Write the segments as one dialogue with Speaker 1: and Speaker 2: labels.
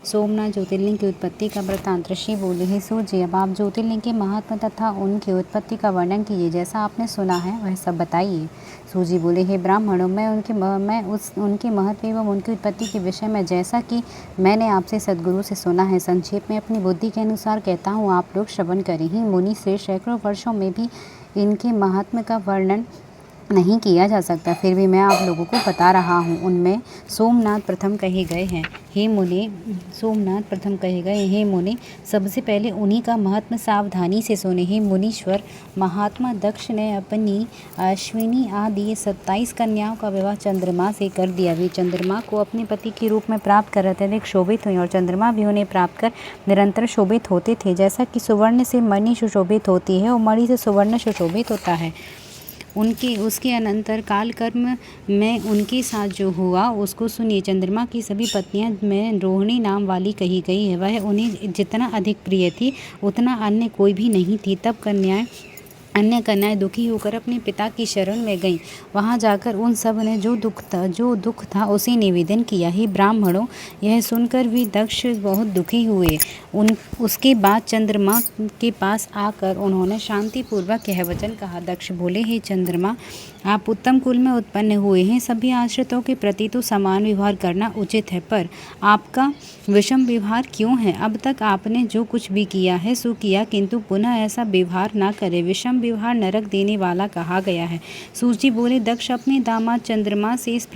Speaker 1: सोमनाथ ज्योतिर्लिंग की उत्पत्ति का वृत्तांत। ऋषि बोले, हे सूर्य, अब आप ज्योतिर्लिंग के महत्व तथा उनकी उत्पत्ति का वर्णन कीजिए। जैसा आपने सुना है वह सब बताइए। सूर्य बोले, हे ब्राह्मणों, मैं उनके महत्व एवं उनकी उत्पत्ति के विषय में जैसा कि मैंने आपसे सद्गुरु से सुना है, संक्षेप में अपनी बुद्धि के अनुसार कहता हूँ, आप लोग श्रवण करें। ही मुनि से सैकड़ों वर्षों में भी इनके महात्म्य का वर्णन नहीं किया जा सकता, फिर भी मैं आप लोगों को बता रहा हूँ। उनमें सोमनाथ प्रथम कहे गए हैं। हे मुनि, सबसे पहले उन्हीं का महात्म्य सावधानी से सुने। हे मुनीश्वर, महात्मा दक्ष ने अपनी अश्विनी आदि 27 कन्याओं का विवाह चंद्रमा से कर दिया। वे चंद्रमा को अपने पति के रूप में प्राप्त कर अत्यधिक शोभित हुई और चंद्रमा भी उन्हें प्राप्त कर निरंतर शोभित होते थे। जैसा कि सुवर्ण से मणि सुशोभित होती है और मणि से सुवर्ण सुशोभित होता है, उसके अनंतर कालकर्म में उनके साथ जो हुआ उसको सुनिए। चंद्रमा की सभी पत्नियां में रोहिणी नाम वाली कही गई है। वह उन्हें जितना अधिक प्रिय थी उतना अन्य कोई भी नहीं थी। तब अन्य कन्याएं दुखी होकर अपने पिता की शरण में गईं। वहां जाकर उन सब ने जो दुख था उसे निवेदन किया। ही ब्राह्मणों, यह सुनकर भी दक्ष बहुत दुखी हुए। उसके बाद चंद्रमा के पास आकर उन्होंने शांतिपूर्वक यह वचन कहा। दक्ष बोले, हे चंद्रमा, आप उत्तम कुल में उत्पन्न हुए हैं। सभी आश्रितों के प्रति तो समान व्यवहार करना उचित है, पर आपका विषम व्यवहार क्यों है? अब तक आपने जो कुछ भी किया है सो किया, किंतु पुनः ऐसा व्यवहार ना करे। विषम व्यवहार नरक देने वाला कहा गया है। सूर्य बोले, दक्ष, अपने दामाद चंद्रमा से इस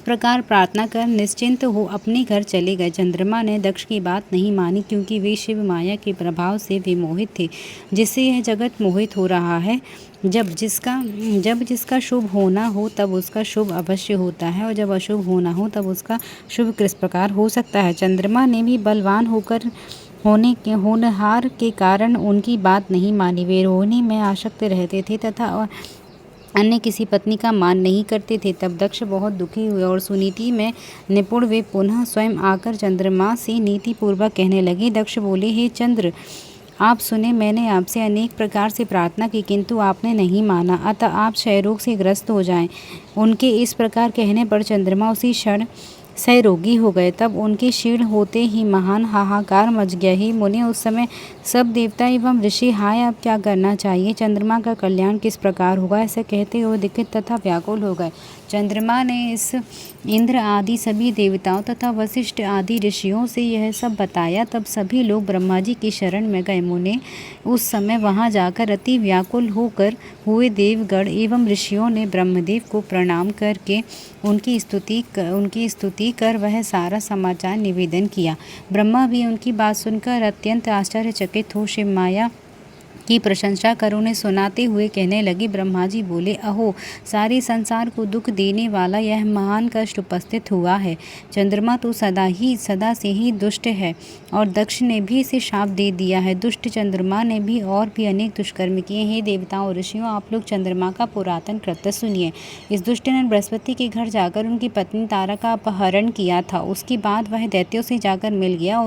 Speaker 1: प्रकार प्रार्थना कर निश्चिंत हो अपने घर चले गए। चंद्रमा ने दक्ष की बात नहीं मानी, क्योंकि वे शिव माया के प्रभाव से विमोहित थे, जिससे यह जगत मोहित हो रहा है। जब जिसका शुभ होना हो तब उसका शुभ अवश्य होता है, और जब अशुभ होना हो तब उसका शुभ किस प्रकार हो सकता है। चंद्रमा ने भी बलवान होनहार के कारण उनकी बात नहीं मानी। वे रोहिणी में आसक्त रहते थे तथा अन्य किसी पत्नी का मान नहीं करते थे। तब दक्ष बहुत दुखी हुए और सुनीति में निपुण वे पुनः स्वयं आकर चंद्रमा से नीतिपूर्वक कहने लगे। दक्ष बोले, हे चंद्र, आप सुने, मैंने आपसे अनेक प्रकार से प्रार्थना की, किंतु आपने नहीं माना, अतः आप क्षय रोग से ग्रस्त हो जाएं। उनके इस प्रकार कहने पर चंद्रमा उसी क्षण क्षयरोगी हो गए। तब उनके क्षीण होते ही महान हाहाकार मच गया। ही मुनि, उस समय सब देवता एवं ऋषि, हाय, अब क्या करना चाहिए? चंद्रमा का कल्याण किस प्रकार होगा? ऐसे कहते हुए दुखित तथा व्याकुल हो गए। चंद्रमा ने इस इंद्र आदि सभी देवताओं तथा वशिष्ठ आदि ऋषियों से यह सब बताया। तब सभी लोग ब्रह्मा जी की शरण में गए। मुनि उस समय वहां जाकर अति व्याकुल होकर हुए देवगण एवं ऋषियों ने ब्रह्मदेव को प्रणाम करके उनकी स्तुति कर वह सारा समाचार निवेदन किया। ब्रह्मा भी उनकी बात सुनकर अत्यंत आश्चर्यचकित हो शिव माया की प्रशंसा कर उन्हें सुनाते हुए कहने लगे। ब्रह्मा जी बोले, अहो, सारे संसार को दुख देने वाला यह महान कष्ट उपस्थित हुआ है। चंद्रमा तो सदा से ही दुष्ट है और दक्ष ने भी इसे शाप दे दिया है। दुष्ट चंद्रमा ने भी और भी अनेक दुष्कर्म किए। हे देवताओं, ऋषियों, आप लोग चंद्रमा का पुरातन कृत्य सुनिए। इस दुष्ट ने बृहस्पति के घर जाकर उनकी पत्नी तारा का अपहरण किया था। उसके बाद वह दैत्यों से जाकर मिल गया।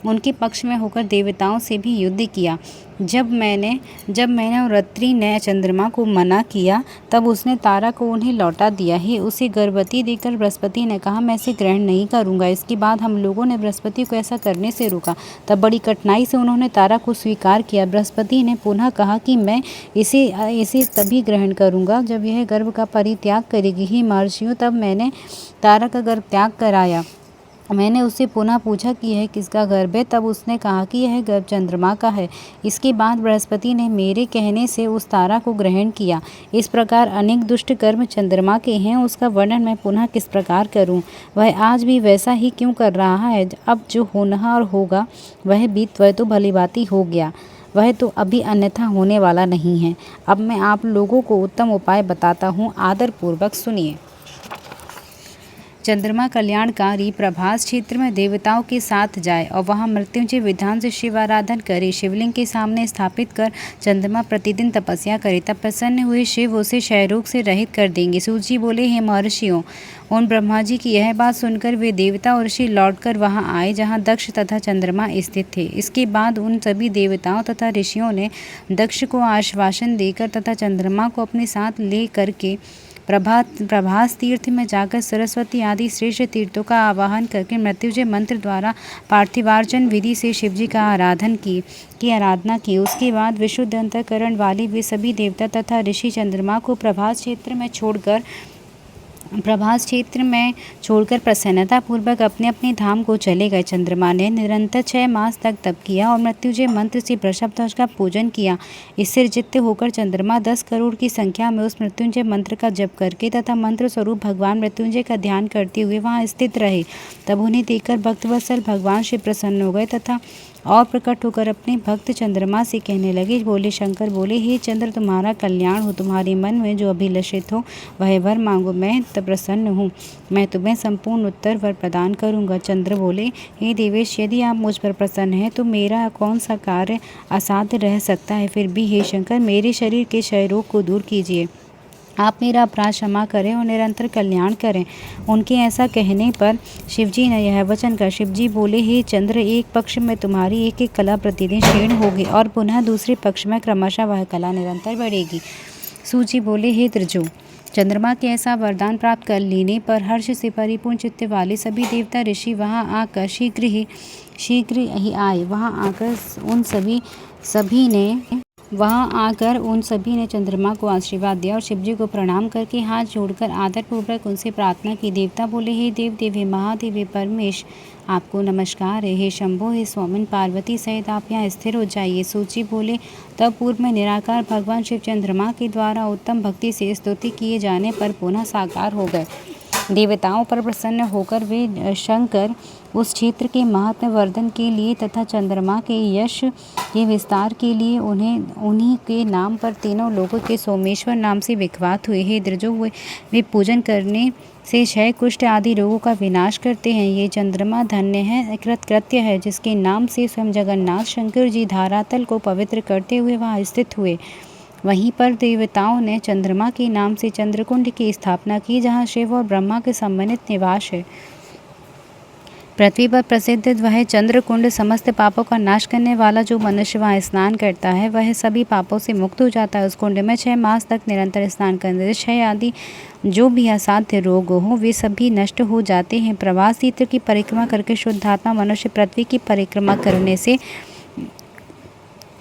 Speaker 1: उनके पक्ष में होकर देवताओं से भी युद्ध किया। जब मैंने और रत्रि ने चंद्रमा को मना किया, तब उसने तारा को उन्हें लौटा दिया। ही उसे गर्भवती देखकर बृहस्पति ने कहा, मैं इसे ग्रहण नहीं करूंगा। इसके बाद हम लोगों ने बृहस्पति को ऐसा करने से रोका। तब बड़ी कठिनाई से उन्होंने तारा को स्वीकार किया। बृहस्पति ने पुनः कहा कि मैं इसे तभी ग्रहण करूंगा जब यह गर्भ का परित्याग करेगी। ही महर्षियों, तब मैंने तारा का गर्भ त्याग कराया। मैंने उससे पुनः पूछा कि यह किसका गर्भ है? तब उसने कहा कि यह गर्भ चंद्रमा का है। इसके बाद बृहस्पति ने मेरे कहने से उस तारा को ग्रहण किया। इस प्रकार अनेक दुष्ट कर्म चंद्रमा के हैं। उसका वर्णन मैं पुनः किस प्रकार करूं? वह आज भी वैसा ही क्यों कर रहा है? अब जो होनहार होगा वह तो भलीभांति हो गया, वह तो अभी अन्यथा होने वाला नहीं है। अब मैं आप लोगों को उत्तम उपाय बताता हूँ, आदर पूर्वक सुनिए। चंद्रमा कल्याणकारी प्रभास क्षेत्र में देवताओं के साथ जाए और वहां मृत्युंजय विधान से शिव आराधन करे। शिवलिंग के सामने स्थापित कर चंद्रमा प्रतिदिन तपस्या करे। तब प्रसन्न हुए शिव उसे क्षयरोग से रहित कर देंगे। सूर्य बोले, हे महर्षियों, उन ब्रह्मा जी की यह बात सुनकर वे देवता और ऋषि लौटकर वहां आए जहां दक्ष तथा चंद्रमा स्थित थे। इसके बाद उन सभी देवताओं तथा ऋषियों ने दक्ष को आश्वासन देकर तथा चंद्रमा को अपने साथ ले करके प्रभास तीर्थ में जाकर सरस्वती आदि श्रेष्ठ तीर्थों का आवाहन करके मृत्युंजय मंत्र द्वारा पार्थिवार्चन विधि से शिवजी का आराधना की। उसके बाद विशुद्ध अंतःकरण वाले वे सभी देवता तथा ऋषि चंद्रमा को प्रभास क्षेत्र में छोड़कर प्रसन्नता पूर्वक अपने अपने धाम को चले गए। चंद्रमा ने निरंतर 6 मास तक तप किया और मृत्युंजय मंत्र से वृषभध्वज का पूजन किया। इससे चित्त होकर चंद्रमा 10 करोड़ की संख्या में उस मृत्युंजय मंत्र का जप करके तथा मंत्र स्वरूप भगवान मृत्युंजय का ध्यान करते हुए वहां स्थित रहे। तब उन्हें देखकर भक्तवत्सल भगवान शिव प्रसन्न हो गए तथा और प्रकट होकर अपने भक्त चंद्रमा से कहने लगे। बोले शंकर बोले, हे चंद्र, तुम्हारा कल्याण हो, तुम्हारे मन में जो अभिलषित हो वह वर मांगो, मैं तब प्रसन्न हूँ, मैं तुम्हें संपूर्ण उत्तर वर प्रदान करूँगा। चंद्र बोले, हे देवेश, यदि आप मुझ पर प्रसन्न हैं तो मेरा कौन सा कार्य असाध्य रह सकता है। फिर भी हे शंकर, मेरे शरीर के क्षय रोग को दूर कीजिए, आप मेरा अपराध क्षमा करें और निरंतर कल्याण करें। उनके ऐसा कहने पर शिवजी ने यह वचन कहा। शिवजी बोले, हे चंद्र, एक पक्ष में तुम्हारी एक एक कला प्रतिदिन क्षीण होगी और पुनः दूसरे पक्ष में क्रमशः वह कला निरंतर बढ़ेगी। सूजी बोले, हे त्रिजु, चंद्रमा के ऐसा वरदान प्राप्त कर लेने पर हर्ष से परिपूर्ण चित्त वाले सभी देवता ऋषि वहां आकर शीघ्र ही आए। वहां आकर उन सभी ने चंद्रमा को आशीर्वाद दिया और शिवजी को प्रणाम करके हाथ जोड़कर आदरपूर्वक उनसे प्रार्थना की। देवता बोले, हे देव देव, हे महादेव, हे परमेश, आपको नमस्कार है। हे शंभो, हे स्वामिन, पार्वती सहित आप यहाँ स्थिर हो जाइए। सूची बोले, तब पूर्व में निराकार भगवान शिव चंद्रमा के द्वारा उत्तम भक्ति से स्तुति किए जाने पर पुनः साकार हो गए। देवताओं पर प्रसन्न होकर वे शंकर उस क्षेत्र के महात्म्य वर्धन के लिए तथा चंद्रमा के यश के विस्तार के लिए उन्हीं के नाम पर तीनों लोगों के सोमेश्वर नाम से विख्यात हुए। हे द्विजो, वे पूजन करने से क्षय, कुष्ठ आदि रोगों का विनाश करते हैं। ये चंद्रमा धन्य है, कृतकृत्य है, जिसके नाम से स्वयं जगन्नाथ शंकर जी धारातल को पवित्र करते हुए वहाँ स्थित हुए। वहीं पर देवताओं ने चंद्रमा के नाम से चंद्रकुंड की स्थापना की, जहाँ शिव और ब्रह्मा के सम्मिलित निवास है। पृथ्वी पर प्रसिद्ध वह चंद्रकुंड समस्त पापों का नाश करने वाला। जो मनुष्य वहाँ स्नान करता है वह सभी पापों से मुक्त हो जाता है। उस कुंड में 6 मास तक निरंतर स्नान करने से क्षय आदि जो भी असाध्य रोग हो वे सभी नष्ट हो जाते हैं। प्रभास तीर्थ की परिक्रमा करके शुद्धात्मा मनुष्य पृथ्वी की परिक्रमा करने से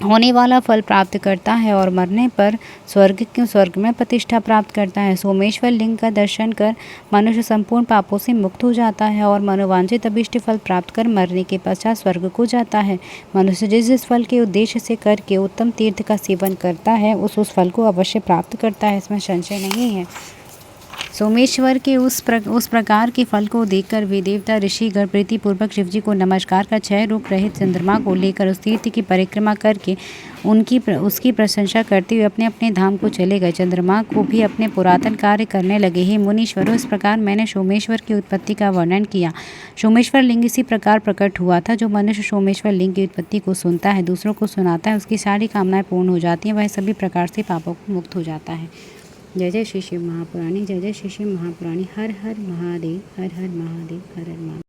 Speaker 1: होने वाला फल प्राप्त करता है और मरने पर स्वर्ग में प्रतिष्ठा प्राप्त करता है। सोमेश्वर लिंग का दर्शन कर मनुष्य संपूर्ण पापों से मुक्त हो जाता है और मनोवांछित अभिष्ट फल प्राप्त कर मरने के पश्चात स्वर्ग को जाता है। मनुष्य जिस फल के उद्देश्य से करके उत्तम तीर्थ का सेवन करता है उस फल को अवश्य प्राप्त करता है, इसमें संशय नहीं है। सोमेश्वर के उस प्रकार के फल को देखकर वे देवता ऋषि गण प्रीति पूर्वक शिवजी को नमस्कार कर क्षय रूप रहित चंद्रमा को लेकर उस तीर्थ की परिक्रमा करके उसकी प्रशंसा करते हुए अपने अपने धाम को चले गए। चंद्रमा को भी अपने पुरातन कार्य करने लगे। हे मुनीश्वरों, इस प्रकार मैंने सोमेश्वर की उत्पत्ति का वर्णन किया। सोमेश्वर लिंग इसी प्रकार प्रकट हुआ था। जो मनुष्य सोमेश्वर लिंग की उत्पत्ति को सुनता है, दूसरों को सुनाता है, उसकी सारी कामनाएं पूर्ण हो जाती हैं, वह सभी प्रकार से पापों को मुक्त हो जाता है। जय जय श्री शिव महापुराणी, जय जय श्री शिव महापुराणी। हर हर महादेव, हर हर महादेव, हर हर महादेव।